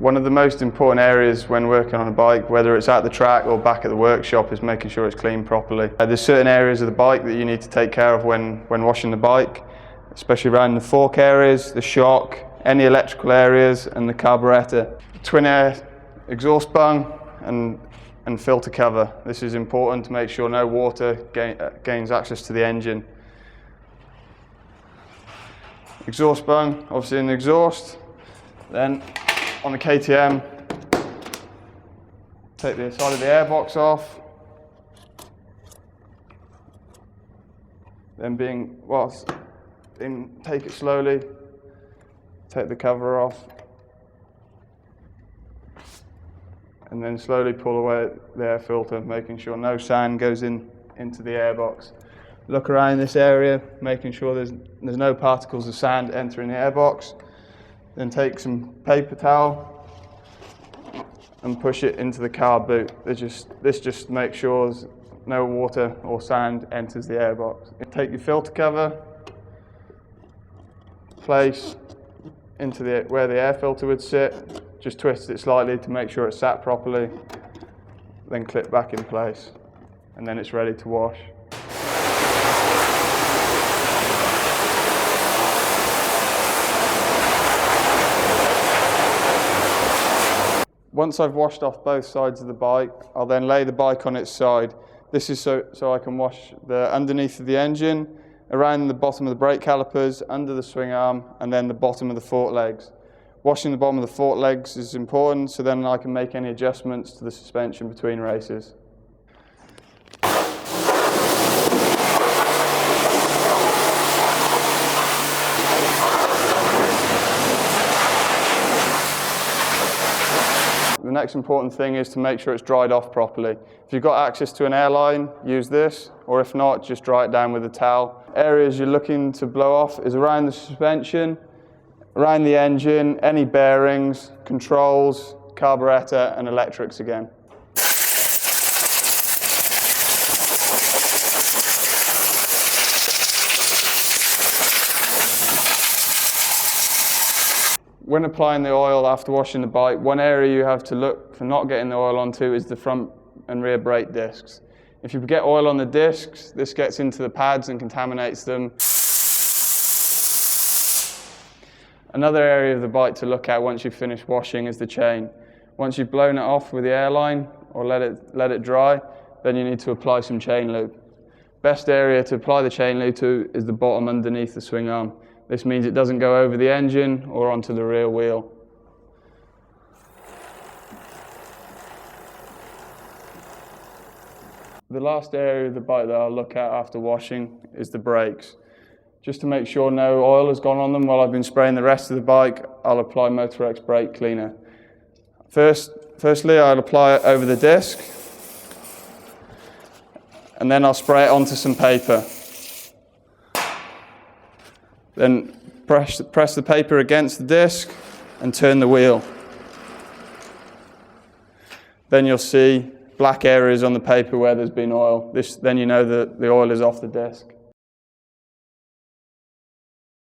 One of the most important areas when working on a bike, whether it's at the track or back at the workshop, is making sure it's cleaned properly. There's certain areas of the bike that you need to take care of when washing the bike, especially around the fork areas, the shock, any electrical areas and the carburetor. Twin air exhaust bung and filter cover. This is important to make sure no water gains access to the engine. Exhaust bung, obviously in the exhaust. Then on the KTM, take the side of the airbox off. Then take it slowly, take the cover off, and then slowly pull away the air filter, making sure no sand goes into the airbox. Look around this area, making sure there's no particles of sand entering the airbox. Then take some paper towel and push it into the carb boot. This just makes sure no water or sand enters the airbox. Take your filter cover, place into where the air filter would sit. Just twist it slightly to make sure it's sat properly. Then clip back in place, and then it's ready to wash. Once I've washed off both sides of the bike, I'll then lay the bike on its side. This is so I can wash the underneath of the engine, around the bottom of the brake calipers, under the swing arm, and then the bottom of the fork legs. Washing the bottom of the fork legs is important, so then I can make any adjustments to the suspension between races. The next important thing is to make sure it's dried off properly. If you've got access to an airline, use this, or if not, just dry it down with a towel. Areas you're looking to blow off is around the suspension, around the engine, any bearings, controls, carburetor and electrics again. When applying the oil after washing the bike, one area you have to look for not getting the oil onto is the front and rear brake discs. If you get oil on the discs, this gets into the pads and contaminates them. Another area of the bike to look at once you've finished washing is the chain. Once you've blown it off with the airline or let it dry, then you need to apply some chain lube. Best area to apply the chain lube to is the bottom underneath the swing arm. This means it doesn't go over the engine or onto the rear wheel. The last area of the bike that I'll look at after washing is the brakes. Just to make sure no oil has gone on them while I've been spraying the rest of the bike, I'll apply Motorex brake cleaner. Firstly, I'll apply it over the disc, and then I'll spray it onto some paper. Then press the paper against the disc and turn the wheel. Then you'll see black areas on the paper where there's been oil. Then you know that the oil is off the disc.